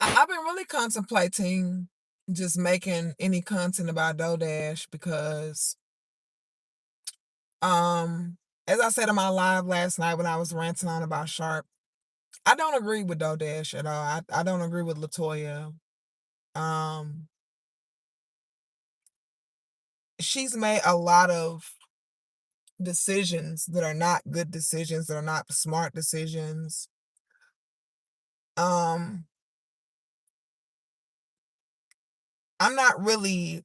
I've been really contemplating just making any content about DoughDash because, um, as I said in my live last night when I was ranting on about Sharp, I don't agree with DoughDash at all. I don't agree with Latoya. Um, she's made a lot of decisions that are not good decisions, that are not smart decisions. Um, I'm not really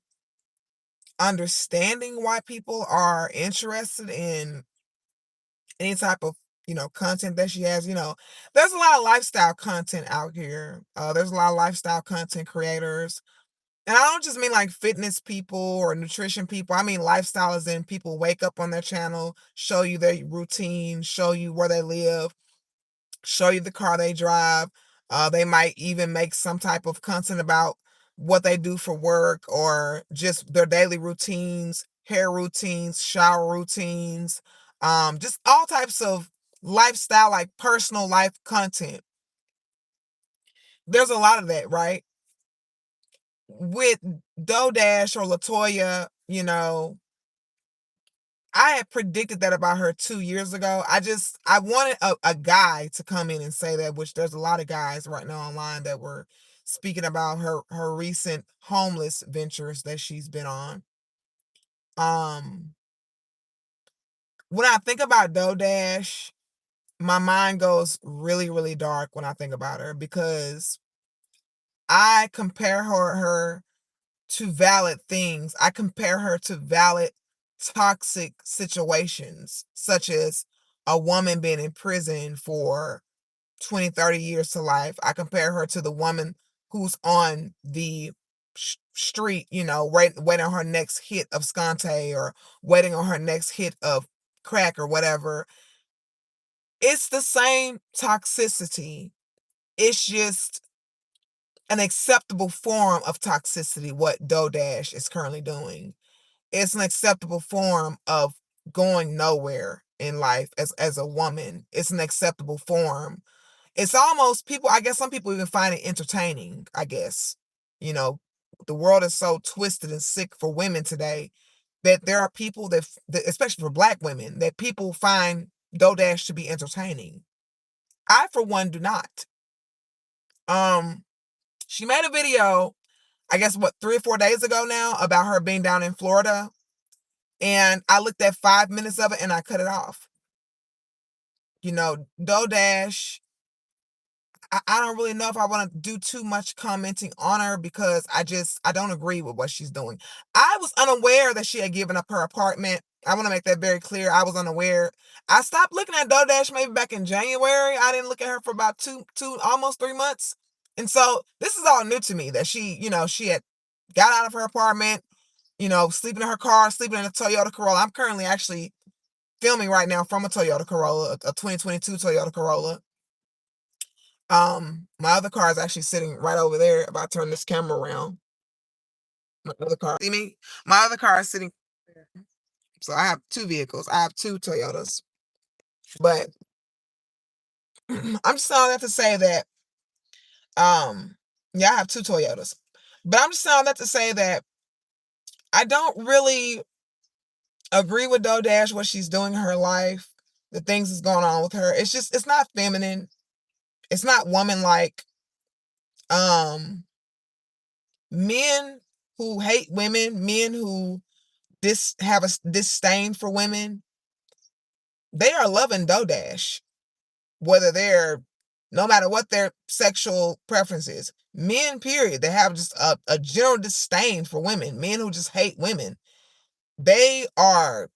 understanding why people are interested in any type of, content that she has. There's a lot of lifestyle content out here. There's a lot of lifestyle content creators. And I don't just mean like fitness people or nutrition people. I mean lifestyle as in people wake up on their channel, show you their routine, show you where they live, show you the car they drive. They might even make some type of content about what they do for work or just their daily routines, hair routines, shower routines, just all types of lifestyle, like personal life content. There's a lot of that, right? With DoughDash or Latoya, I had predicted that about her 2 years ago. I wanted a guy to come in and say that, which there's a lot of guys right now online that were speaking about her recent homeless ventures that she's been on. Um, when I think about DoughDash, my mind goes really, really dark when I think about her because I compare her to valid things. I compare her to valid toxic situations, such as a woman being in prison for 20, 30 years to life. I compare her to the woman who's on the street, waiting on her next hit of Scante or waiting on her next hit of crack or whatever. It's the same toxicity. It's just an acceptable form of toxicity, what DoughDash is currently doing. It's an acceptable form of going nowhere in life as a woman. It's an acceptable form. It's almost people, I guess some people even find it entertaining, I guess. You know, the world is so twisted and sick for women today that there are people that especially for black women, that people find DoughDash to be entertaining. I, for one, do not. Um, she made a video, I guess what, 3 or 4 days ago now, about her being down in Florida. And I looked at 5 minutes of it and I cut it off. DoughDash, I don't really know if I want to do too much commenting on her because I don't agree with what she's doing. I was unaware that she had given up her apartment. I want to make that very clear. I was unaware. I stopped looking at DoughDash maybe back in January. I didn't look at her for about almost 3 months. And so this is all new to me that she had got out of her apartment, sleeping in her car, sleeping in a Toyota Corolla. I'm currently actually filming right now from a Toyota Corolla, a 2022 Toyota Corolla. My other car is actually sitting right over there. If I turn this camera around, my other car, see me? My other car is sitting there. So I have two vehicles. I have two Toyotas. But I'm just saying that to say that, yeah, I have two Toyotas. But I'm just saying that to say that I don't really agree with DoughDash, what she's doing in her life, the things that's going on with her. It's not feminine. It's not woman-like. Um, Men who hate women, men who have a disdain for women, they are loving DoughDash, whether they're no matter what their sexual preference is. Men, period, they have just a general disdain for women. Men who just hate women. They are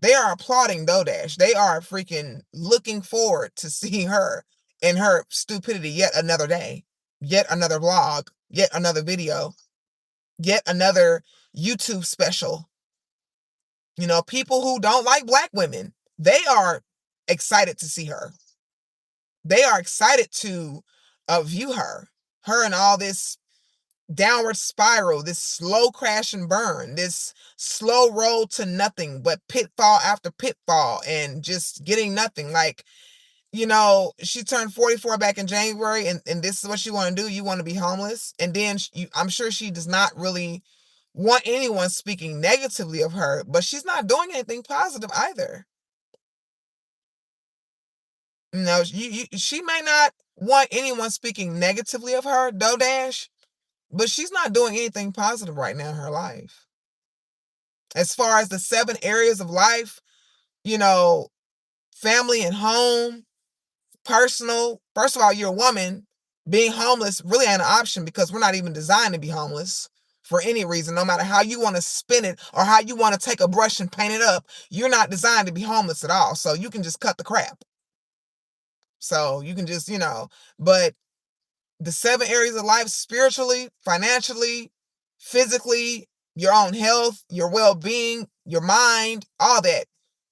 they are applauding DoughDash. They are freaking looking forward to seeing her and her stupidity yet another day, yet another vlog, yet another video, yet another YouTube special. People who don't like black women, they are excited to see her. They are excited to view her and all this downward spiral, this slow crash and burn, this slow roll to nothing but pitfall after pitfall and just getting nothing. Like, She turned 44 back in January, and this is what you want to do. You want to be homeless. And then I'm sure she does not really want anyone speaking negatively of her, but she's not doing anything positive either. She may not want anyone speaking negatively of her, DoughDash, but she's not doing anything positive right now in her life. As far as the 7 areas of life, you know, family and home, personal. First of all, you're a woman. Being homeless really ain't an option because we're not even designed to be homeless for any reason. No matter how you want to spin it or how you want to take a brush and paint it up, you're not designed to be homeless at all. So you can just cut the crap. So you can just, but the 7 areas of life: spiritually, financially, physically, your own health, your well-being, your mind, all that.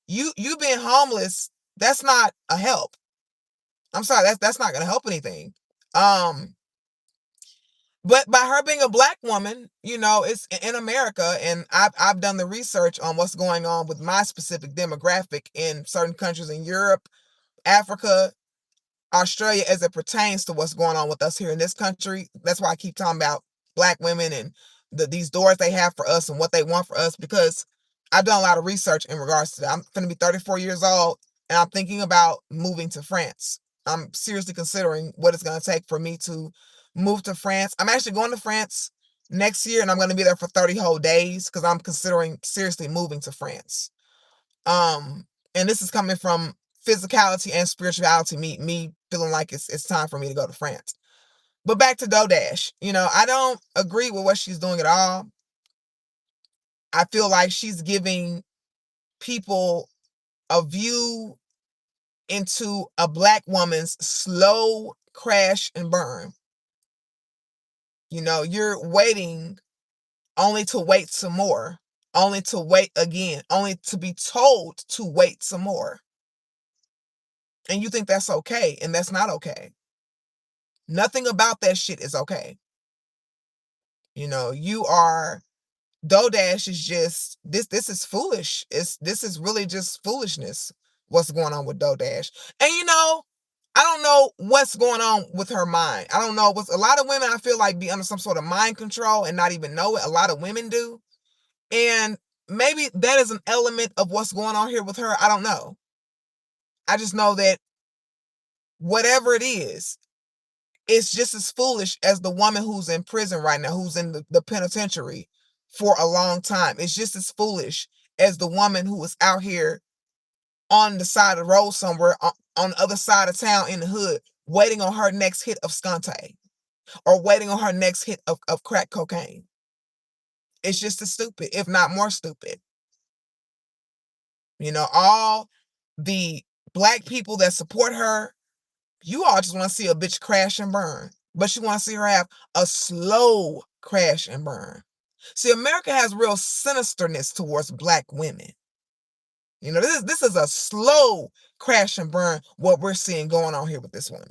You being homeless, that's not a help. I'm sorry, that's not gonna help anything. Um, but by her being a black woman, it's in America, and I've done the research on what's going on with my specific demographic in certain countries in Europe, Africa, Australia, as it pertains to what's going on with us here in this country. That's why I keep talking about black women and these doors they have for us and what they want for us, because I've done a lot of research in regards to that. I'm going to be 34 years old, and I'm thinking about moving to France. I'm seriously considering what it's going to take for me to move to France. I'm actually going to France next year, and I'm going to be there for 30 whole days because I'm considering seriously moving to France. Um, and this is coming from physicality and spirituality, me feeling like it's time for me to go to France. But back to DoughDash, I don't agree with what she's doing at all. I feel like she's giving people a view into a black woman's slow crash and burn. You're waiting only to wait some more, only to wait again, only to be told to wait some more. And you think that's okay, and that's not okay. Nothing about that shit is okay. You are DoughDash is just this is foolish. This is really just foolishness. What's going on with DoughDash? And I don't know what's going on with her mind. I don't know what's a lot of women I feel like be under some sort of mind control and not even know it. A lot of women do. And maybe that is an element of what's going on here with her. I don't know. I just know that whatever it is, it's just as foolish as the woman who's in prison right now, who's in the penitentiary for a long time. It's just as foolish as the woman who was out here on the side of the road somewhere on the other side of town in the hood, waiting on her next hit of Skante or waiting on her next hit of crack cocaine. It's just as stupid, if not more stupid. All the black people that support her, you all just want to see a bitch crash and burn, but you want to see her have a slow crash and burn. See, America has real sinisterness towards black women. This is a slow crash and burn, what we're seeing going on here with this woman.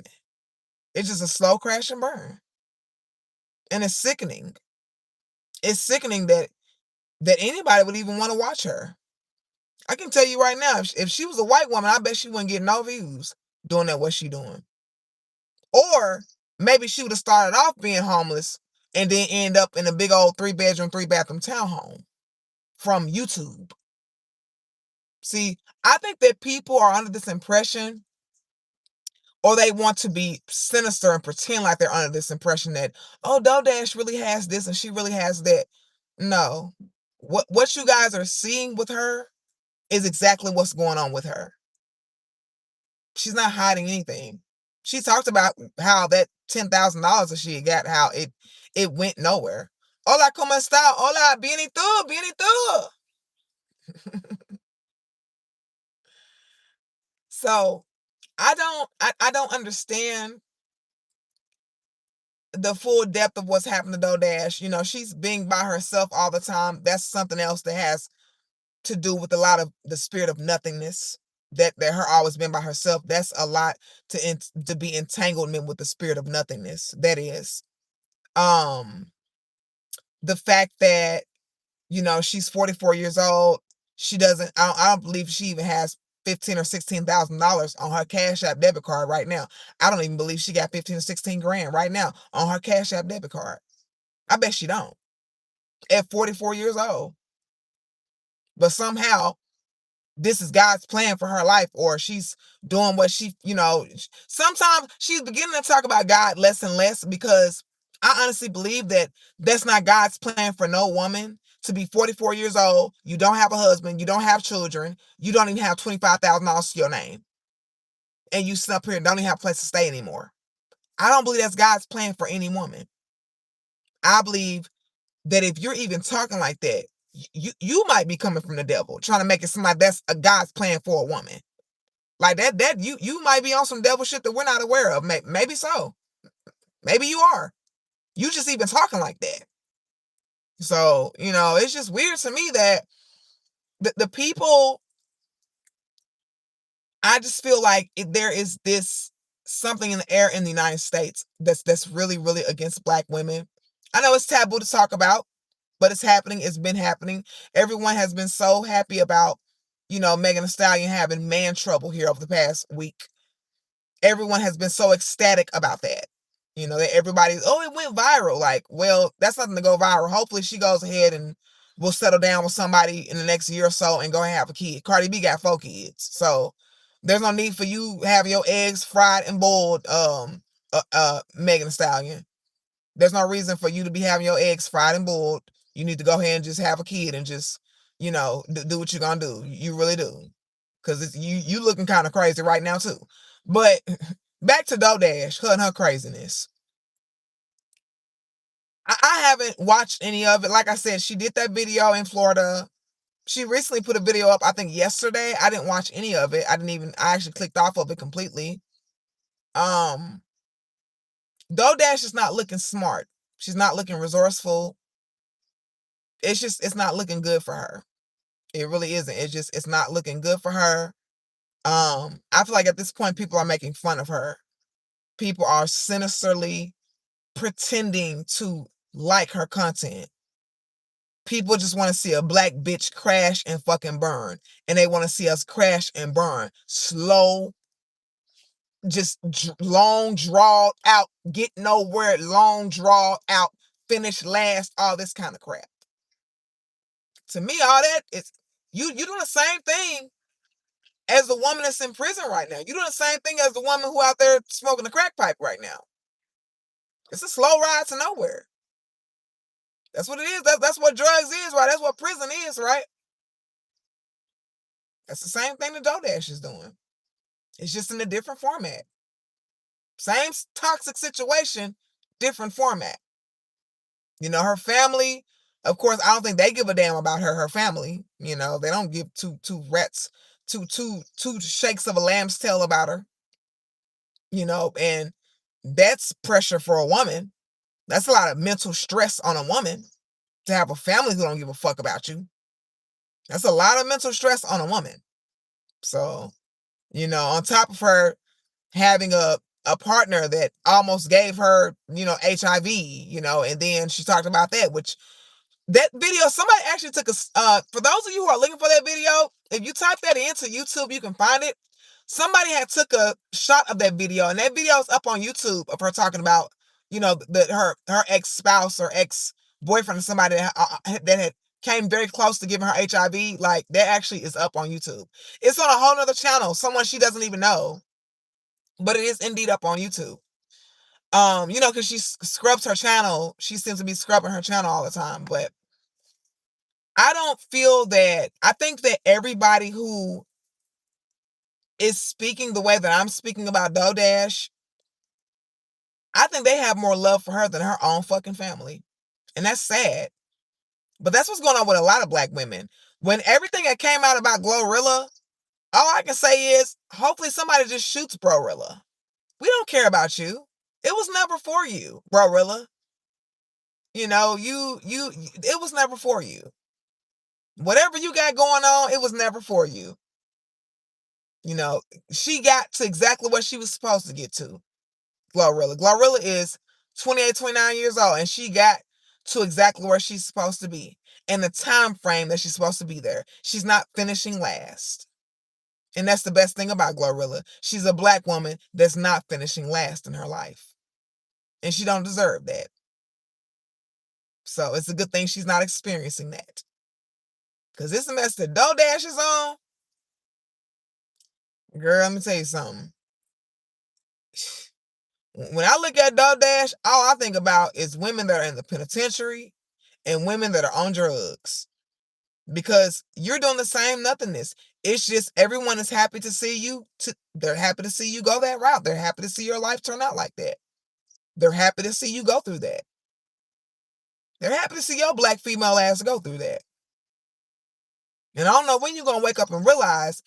It's just a slow crash and burn. And it's sickening. It's sickening that anybody would even want to watch her. I can tell you right now, if she was a white woman, I bet she wouldn't get no views doing that, what she doing. Or maybe she would have started off being homeless and then end up in a big old 3-bedroom, 3-bathroom townhome from YouTube. See, I think that people are under this impression, or they want to be sinister and pretend like they're under this impression that, oh, DoughDash really has this and she really has that. No. What you guys are seeing with her is exactly what's going on with her. She's not hiding anything. She talked about how that $10,000 that she got, how it went nowhere. Hola, ¿cómo está? Hola, bien y tú, bien y tú. So I don't understand the full depth of what's happened to DoughDash. She's being by herself all the time. That's something else that has to do with a lot of the spirit of nothingness. That her always been by herself. That's a lot to be entanglement with the spirit of nothingness. That is. Um, the fact that she's 44 years old. She doesn't. I don't believe she even has $15,000 or $16,000 on her Cash App debit card right now. I don't even believe she got 15 or 16 grand right now on her Cash App debit card. I bet she don't. At 44 years old. But somehow this is God's plan for her life, or she's doing what sometimes she's beginning to talk about God less and less, because I honestly believe that that's not God's plan for no woman to be 44 years old. You don't have a husband, you don't have children, you don't even have $25,000 to your name, and you sit up here and don't even have a place to stay anymore. I don't believe that's God's plan for any woman. I believe that if you're even talking like that, you might be coming from the devil, trying to make it seem like that's a God's plan for a woman. Like that you might be on some devil shit that we're not aware of. Maybe so. Maybe you are. You just even talking like that. So, it's just weird to me that the people, I just feel like there is this something in the air in the United States that's really, really against Black women. I know it's taboo to talk about, but it's happening. It's been happening. Everyone has been so happy about, Megan Thee Stallion having man trouble here over the past week. Everyone has been so ecstatic about that. That everybody's, oh, it went viral. Like, well, that's nothing to go viral. Hopefully she goes ahead and will settle down with somebody in the next year or so and go and have a kid. Cardi B got 4 kids. So there's no need for you having your eggs fried and boiled, Megan Thee Stallion. There's no reason for you to be having your eggs fried and boiled. You need to go ahead and just have a kid and just, do what you're gonna do. You really do. Because you looking kind of crazy right now too. But back to DoughDash, her and her craziness. I haven't watched any of it. Like I said, she did that video in Florida. She recently put a video up, I think yesterday. I didn't watch any of it. I actually clicked off of it completely. DoughDash is not looking smart. She's not looking resourceful. It's not looking good for her. It really isn't. It's not looking good for her. I feel like at this point, people are making fun of her. People are sinisterly pretending to like her content. People just want to see a Black bitch crash and fucking burn. And they want to see us crash and burn. Slow, just long, drawn out, get nowhere, long, draw out, finish last, all this kind of crap. To me, all that is, you doing the same thing as the woman that's in prison right now. You're doing the same thing as the woman who out there smoking the crack pipe right now. It's a slow ride to nowhere. That's what it is. That's what drugs is, right? That's what prison is, right? That's the same thing that DoughDash is doing. It's just in a different format. Same toxic situation, different format. Her family, of course, I don't think they give a damn about her family. They don't give two rats, two shakes of a lamb's tail about her. And that's pressure for a woman. That's a lot of mental stress on a woman to have a family who don't give a fuck about you. That's a lot of mental stress on a woman. So, on top of her having a partner that almost gave her, HIV, and then she talked about that, which that video, somebody actually took for those of you who are looking for that video, if you type that into YouTube, you can find it. Somebody had took a shot of that video, and that video is up on YouTube of her talking about, her ex-spouse or ex-boyfriend or somebody that had came very close to giving her HIV. Like, that actually is up on YouTube. It's on a whole nother channel, someone she doesn't even know, but it is indeed up on YouTube. Because she scrubs her channel. She seems to be scrubbing her channel all the time, but I don't feel that. I think that everybody who is speaking the way that I'm speaking about DoughDash, I think they have more love for her than her own fucking family. And that's sad. But that's what's going on with a lot of Black women. When everything that came out about Glorilla, all I can say is, hopefully somebody just shoots Brorilla. We don't care about you. It was never for you, Brorilla. It was never for you. Whatever you got going on, it was never for you. She got to exactly what she was supposed to get to. Glorilla. Glorilla is 28, 29 years old, and she got to exactly where she's supposed to be and the time frame that she's supposed to be there. She's not finishing last. And that's the best thing about Glorilla. She's a black woman that's not finishing last in her life. And she don't deserve that. So it's a good thing she's not experiencing that. Because this mess that DoughDash is on, girl, let me tell you something. When I look at DoughDash, all I think about is women that are in the penitentiary and women that are on drugs. Because you're doing the same nothingness. It's just everyone is happy to see you. They're happy to see you go that route. They're happy to see your life turn out like that. They're happy to see you go through that. They're happy to see your black female ass go through that. And I don't know when you're going to wake up and realize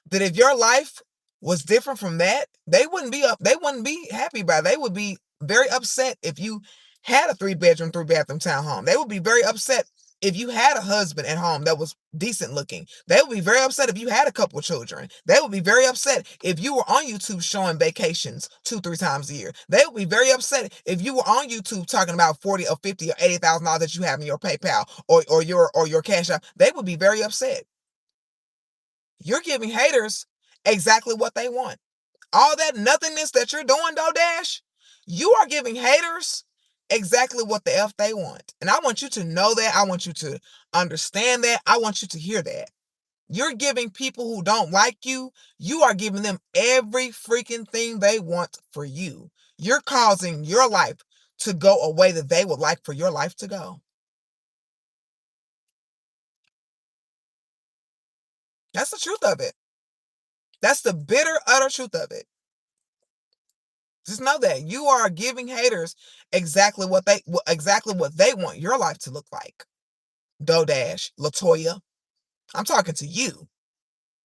that if your life was different from that, they wouldn't be happy about it. They would be very upset if you had a 3-bedroom, 3-bathroom townhome. They would be very upset if you had a husband at home that was decent looking. They would be very upset if you had a couple of children. They would be very upset if you were on YouTube showing vacations 2-3 times a year. They would be very upset if you were on YouTube talking about 40 or 50 or $80,000 that you have in your PayPal or your Cash App. They would be very upset. You're giving haters exactly what they want. All that nothingness that you're doing, DoughDash, you are giving haters exactly what the F they want. And I want you to know that. I want you to understand that. I want you to hear that. You're giving people who don't like you, you are giving them every freaking thing they want for you. You're causing your life to go a way that they would like for your life to go. That's the truth of it. That's the bitter, utter truth of it. Just know that you are giving haters exactly what they want your life to look like. DoughDash, Latoya, I'm talking to you.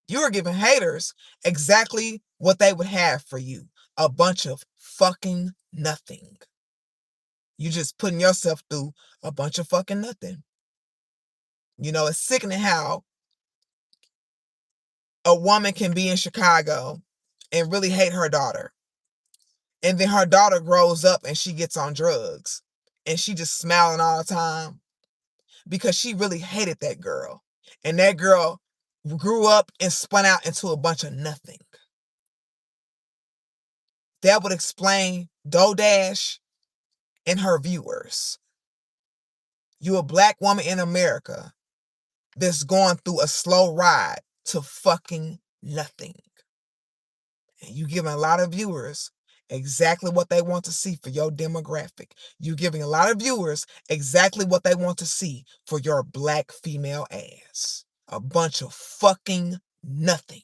You are giving haters exactly what they would have for you. A bunch of fucking nothing. You just putting yourself through a bunch of fucking nothing. You know, it's sickening how a woman can be in Chicago and really hate her daughter. And then her daughter grows up and she gets on drugs. And she just smiling all the time because she really hated that girl. And that girl grew up and spun out into a bunch of nothing. That would explain DoughDash and her viewers. You a black woman in America that's going through a slow ride to fucking nothing. And you giving a lot of viewers exactly what they want to see for your demographic. You giving a lot of viewers exactly what they want to see for your black female ass. A bunch of fucking nothing.